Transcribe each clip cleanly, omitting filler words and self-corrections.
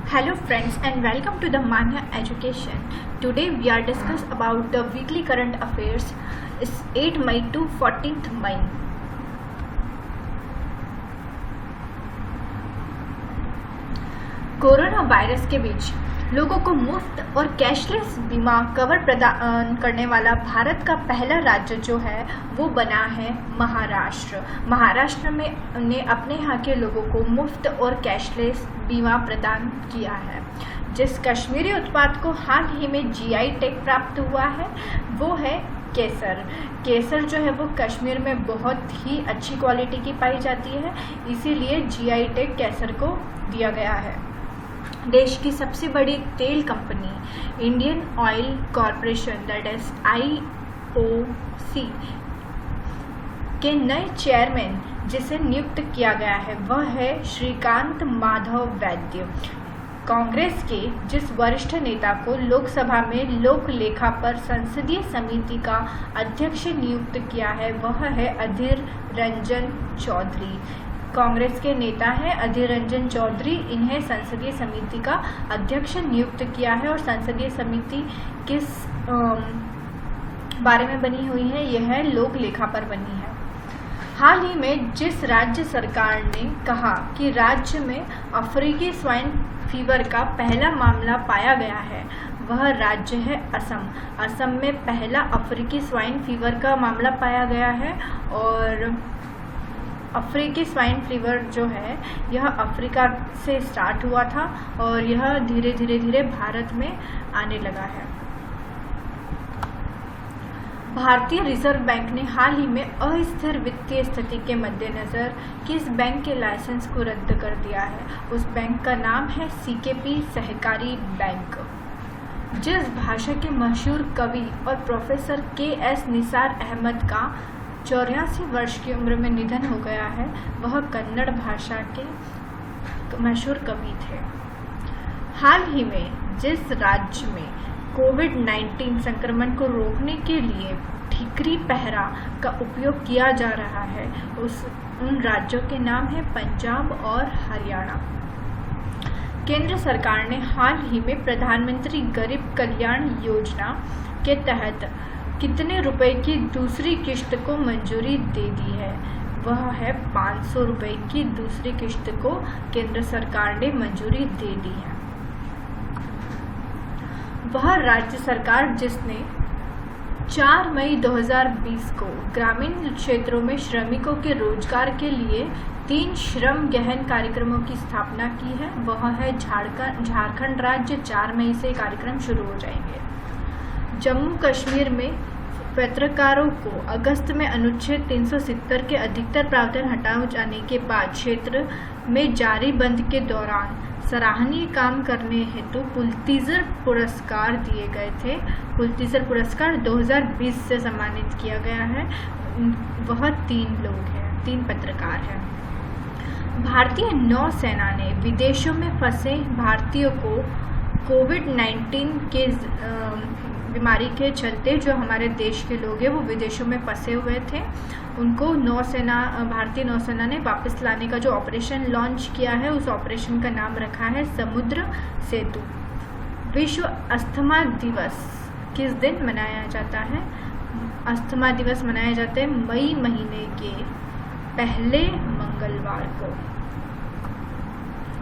Hello friends and welcome to the Manya Education. Today we are discuss about the weekly current affairs is 8 May to 14th May. Corona virus के बीच लोगों को मुफ्त और cashless बीमा cover प्रदान करने वाला भारत का पहला राज्य जो है वो बना है महाराष्ट्र। महाराष्ट्र में ने अपने यहाँ के लोगों को मुफ्त और कैशलेस बीमा प्रदान किया है। जिस कश्मीरी उत्पाद को हाल ही में जीआई टैग प्राप्त हुआ है वो है केसर। केसर जो है वो कश्मीर में बहुत ही अच्छी क्वालिटी की पाई जाती है, इसीलिए जीआई टैग केसर को दिया गया है। देश की सबसे बड़ी तेल company Indian oil corporation that is IOC के नए चेयरमैन जिसे नियुक्त किया गया है वह है श्रीकांत माधव वैद्य। कांग्रेस के जिस वरिष्ठ नेता को लोकसभा में लोक लेखा पर संसदीय समिति का अध्यक्ष नियुक्त किया है वह है अधीर रंजन चौधरी। कांग्रेस के नेता हैं अधीर रंजन चौधरी, इन्हें संसदीय समिति का अध्यक्ष नियुक्त किया है। और संसदीय समिति किस बारे में बनी हुई है? यह है लोक लेखा पर बनी है। हाल ही में जिस राज्य सरकार ने कहा कि राज्य में अफ्रीकी स्वाइन फीवर का पहला मामला पाया गया है वह राज्य है असम। असम में पहला अफ्रीकी स्वाइन फीवर का मामला पाया गया है और अफ्रीकी स्वाइन फीवर जो है यह अफ्रीका से स्टार्ट हुआ था और यह धीरे धीरे भारत में आने लगा है। भारतीय रिजर्व बैंक ने हाल ही में अस्थिर वित्तीय स्थिति के मद्देनजर किस बैंक के लाइसेंस को रद्द कर दिया है? उस बैंक का नाम है CKP सहकारी बैंक। जिस भाषा के मशहूर कवि और प्रोफेसर KS निसार अहमद का 84 वर्ष की उम्र में निधन हो गया है वह कन्नड़ भाषा के मशहूर कवि थे। हाल ही में जिस राज्य में कोविड-19 संक्रमण को रोकने के लिए ठीकरी पहरा का उपयोग किया जा रहा है उन राज्यों के नाम है पंजाब और हरियाणा। केंद्र सरकार ने हाल ही में प्रधानमंत्री गरीब कल्याण योजना के तहत कितने रुपए की दूसरी किश्त को मंजूरी दे दी है? वह है 500 रुपए की दूसरी किश्त को केंद्र सरकार ने मंजूरी दे दी है। वह राज्य सरकार जिसने 4 मई 2020 को ग्रामीण क्षेत्रों में श्रमिकों के रोजगार के लिए 3 श्रम गहन कार्यक्रमों की स्थापना की है वह है झारखंड राज्य। 4 मई से कार्यक्रम शुरू हो जाएंगे। जम्मू कश्मीर में पत्रकारों को अगस्त में अनुच्छेद 370 के अधिकतर प्रावधान हटाए जाने के बाद क्षेत्र में जारी बंद के दौरान सराहनीय काम करने हेतु पुलित्जर पुरस्कार दिए गए थे। पुलित्जर पुरस्कार 2020 से सम्मानित किया गया है। वह 3 लोग हैं, 3 पत्रकार हैं। भारतीय नौसेना ने विदेशों में फंसे भारतीयों को कोविड-19 के बीमारी के चलते जो हमारे देश के लोग हैं वो विदेशों में फंसे हुए थे उनको भारतीय नौसेना ने वापस लाने का जो ऑपरेशन लॉन्च किया है उस ऑपरेशन का नाम रखा है समुद्र सेतु। विश्व अस्थमा दिवस किस दिन मनाया जाता है? अस्थमा दिवस मनाया जाता है मई महीने के पहले मंगलवार को।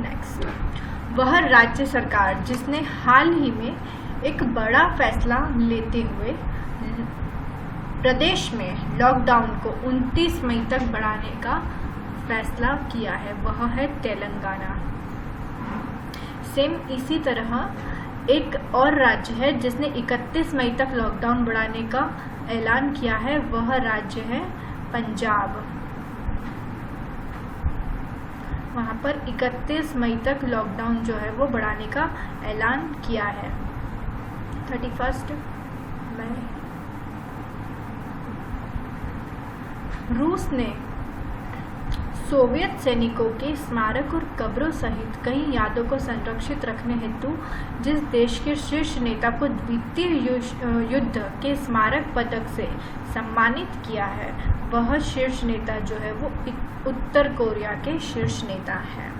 नेक्स्ट, वह राज्य सरकार जिसने हाल ही में एक बड़ा फैसला लेते हुए प्रदेश में लॉकडाउन को 29 मई तक बढ़ाने का फैसला किया है वह है तेलंगाना। सेम इसी तरह एक और राज्य है जिसने 31 मई तक लॉकडाउन बढ़ाने का ऐलान किया है वह राज्य है पंजाब। वहाँ पर 31 मई तक लॉकडाउन जो है वो बढ़ाने का ऐलान किया है। 31 मई। रूस ने सोवियत सैनिकों के स्मारक और कब्रों सहित कई यादों को संरक्षित रखने हेतु जिस देश के शीर्ष नेता को द्वितीय युद्ध के स्मारक पदक से सम्मानित किया है वह शीर्ष नेता जो है वो उत्तर कोरिया के शीर्ष नेता हैं।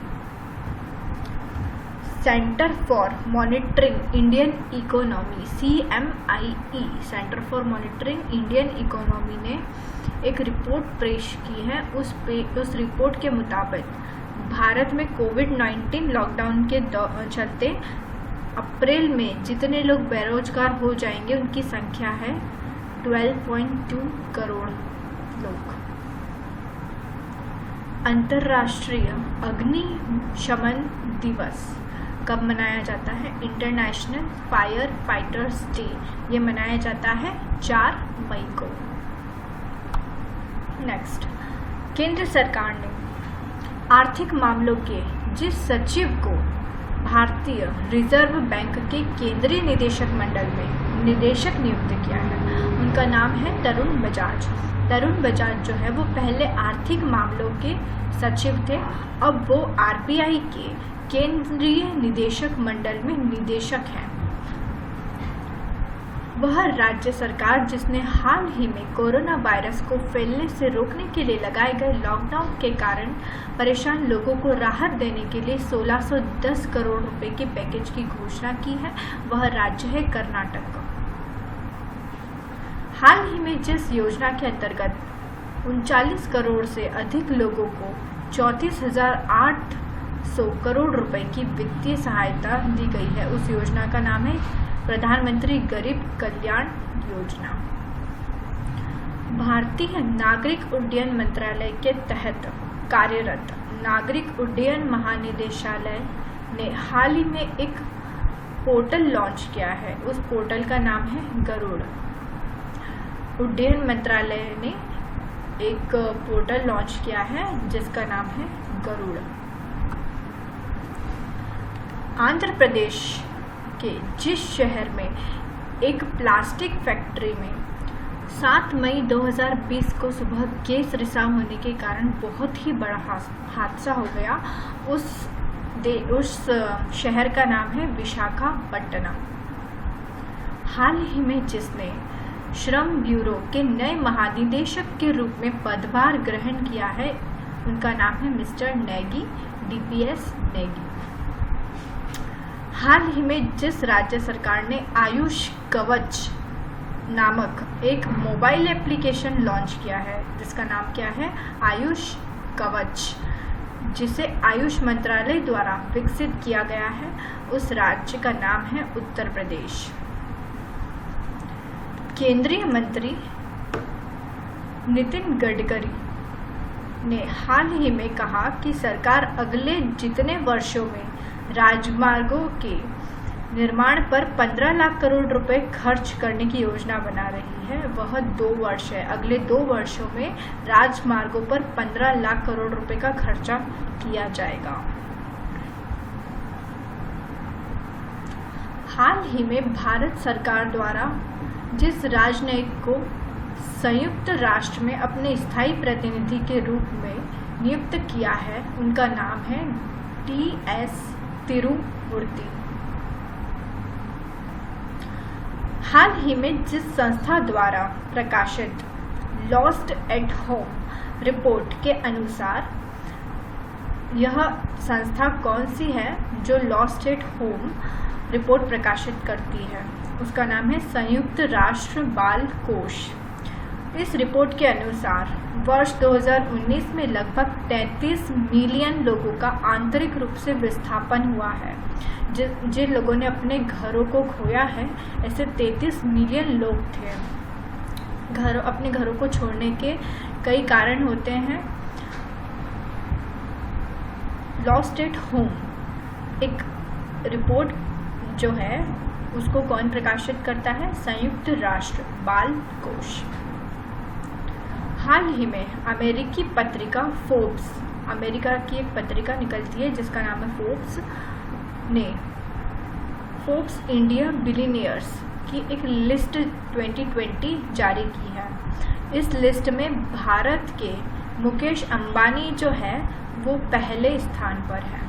Centre for monitoring Indian economy CMIE centre for monitoring Indian economy ने एक रिपोर्ट पेश की है। उस रिपोर्ट के मुताबिक भारत में कोविड-19 लॉकडाउन के चलते अप्रैल में जितने लोग बेरोजगार हो जाएंगे उनकी संख्या है 12.2 करोड़ लोग। अंतर्राष्ट्रीय अग्निशमन दिवस कब मनाया जाता है? इंटरनेशनल फायर फाइटर्स डे ये मनाया जाता है 4 मई को। नेक्स्ट, केंद्र सरकार ने आर्थिक मामलों के जिस सचिव को भारतीय रिजर्व बैंक के केंद्रीय निदेशक मंडल में निदेशक नियुक्त किया है, उनका नाम है तरुण बजाज। तरुण बजाज जो है वो पहले आर्थिक मामलों के सचिव थे, अब वो RBI के केंद्रीय निदेशक मंडल में निदेशक हैं। वह राज्य सरकार जिसने हाल ही में कोरोना वायरस को फैलने से रोकने के लिए लगाए गए लॉकडाउन के कारण परेशान लोगों को राहत देने के लिए 1610 करोड़ रुपए के पैकेज की घोषणा की है, वह राज्य है कर्नाटक। हाल ही में जिस योजना के अंतर्गत 39 करोड़ से अधिक लोगों को 34,800 करोड़ रुपए की वित्तीय सहायता दी गई है, उस योजना का नाम है प्रधानमंत्री गरीब कल्याण योजना। भारतीय नागरिक उड्डयन मंत्रालय के तहत कार्यरत नागरिक उड्डयन महानिदेशालय ने हाल ही में एक पोर्टल लॉन्च किया है। उस पोर्टल का नाम है गरुड़। उड्डयन मंत्रालय ने एक पोर्टल लॉन्च किया है जिसका नाम है गरुड़। आंध्र प्रदेश के जिस शहर में एक प्लास्टिक फैक्ट्री में 7 मई 2020 को सुबह गैस रिसाव होने के कारण बहुत ही बड़ा हादसा हो गया, उस शहर का नाम है विशाखापट्टनम। हाल ही में जिसने श्रम ब्यूरो के नए महानिदेशक के रूप में पदभार ग्रहण किया है, उनका नाम है मिस्टर नेगी, DPS नेगी। हाल ही में जिस राज्य सरकार ने आयुष कवच नामक एक मोबाइल एप्लीकेशन लॉन्च किया है, जिसका नाम क्या है? आयुष कवच, जिसे आयुष मंत्रालय द्वारा विकसित किया गया है, उस राज्य का नाम है उत्तर प्रदेश। केंद्रीय मंत्री नितिन गडकरी ने हाल ही में कहा कि सरकार अगले जितने वर्षों में राजमार्गों के निर्माण पर 15 लाख करोड़ रुपए खर्च करने की योजना बना रही है, वह 2 वर्ष है। अगले 2 वर्षों में राजमार्गों पर 15 लाख करोड़ रुपए का खर्चा किया जाएगा। हाल ही में भारत सरकार द्वारा जिस राजनयिक को संयुक्त राष्ट्र में अपने स्थायी प्रतिनिधि के रूप में नियुक्त किया है, उनका नाम है TS तिरुमूर्ति। हाल ही में जिस संस्था द्वारा प्रकाशित लॉस्ट एट होम रिपोर्ट के अनुसार, यह संस्था कौन सी है जो लॉस्ट एट होम रिपोर्ट प्रकाशित करती है? उसका नाम है संयुक्त राष्ट्र बाल कोष। इस रिपोर्ट के अनुसार वर्ष 2019 में लगभग 33 मिलियन लोगों का आंतरिक रूप से विस्थापन हुआ है। जिन लोगों ने अपने घरों को खोया है, ऐसे 33 मिलियन लोग थे। अपने घरों को छोड़ने के कई कारण होते हैं। लॉस्ट एट होम एक रिपोर्ट जो है उसको कौन प्रकाशित करता है? संयुक्त राष्ट्र बाल कोष। हाल ही में अमेरिकी पत्रिका फोर्ब्स, अमेरिका की एक पत्रिका निकलती है जिसका नाम है फोर्ब्स, ने फोर्ब्स इंडिया बिलियनियर्स की एक लिस्ट 2020 जारी की है। इस लिस्ट में भारत के मुकेश अंबानी जो है वो पहले स्थान पर है।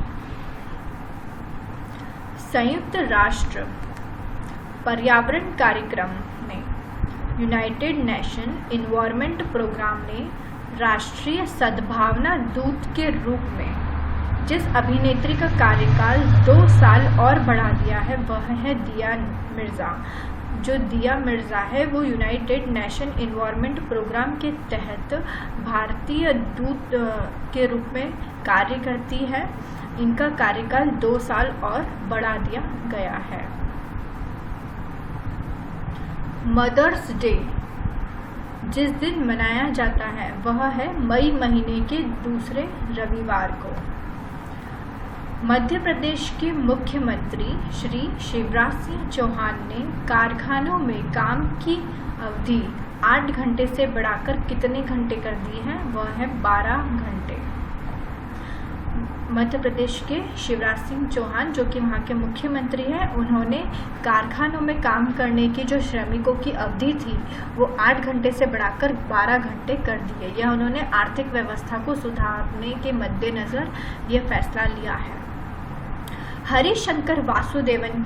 संयुक्त राष्ट्र पर्यावरण कार्यक्रम ने यूनाइटेड नेशन एनवायरनमेंट प्रोग्राम ने राष्ट्रीय सद्भावना दूत के रूप में जिस अभिनेत्री का कार्यकाल 2 साल और बढ़ा दिया है वह है दिया मिर्ज़ा। जो दिया मिर्ज़ा है वो यूनाइटेड नेशन एनवायरनमेंट प्रोग्राम के तहत भारतीय दूत के रूप में कार्य करती है। इनका कार्यकाल 2 साल और बढ़ा दिया गया है। मदर्स डे जिस दिन मनाया जाता है वह है मई महीने के दूसरे रविवार को। मध्य प्रदेश के मुख्यमंत्री श्री शिवराज सिंह चौहान ने कारखानों में काम की अवधि 8 घंटे से बढ़ाकर कितने घंटे कर दी है? वह है 12 घंटे। मध्य प्रदेश के शिवराज सिंह चौहान जो कि वहाँ के मुख्यमंत्री हैं, उन्होंने कारखानों में काम करने की जो श्रमिकों की अवधि थी वो 8 घंटे से बढ़ाकर 12 घंटे कर दी है। यह उन्होंने आर्थिक व्यवस्था को सुधारने के मद्देनज़र ये फैसला लिया है। हरिशंकर वासुदेवन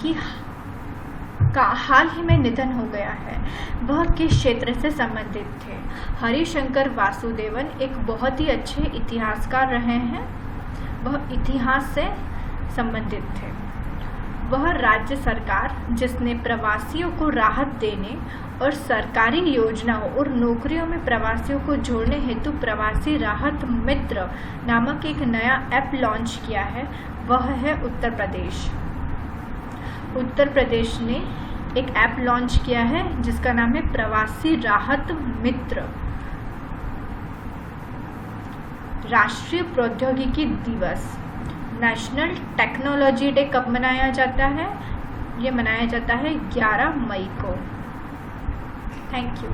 का हाल ही में निधन हो गया है। वह किस क्षेत्र से संबंधित थे? हरिशंकर वासुदेवन एक बहुत ही अच्छे इतिहासकार रहे हैं। वह इतिहास से संबंधित थे। वह राज्य सरकार जिसने प्रवासियों को राहत देने और सरकारी योजनाओं और नौकरियों में प्रवासियों को जोड़ने हेतु प्रवासी राहत मित्र नामक एक नया ऐप लॉन्च किया है, वह है उत्तर प्रदेश। उत्तर प्रदेश ने एक ऐप लॉन्च किया है जिसका नाम है प्रवासी राहत मित्र। राष्ट्रीय प्रौद्योगिकी दिवस नेशनल टेक्नोलॉजी डे कब मनाया जाता है? ये मनाया जाता है 11 मई को। Thank you.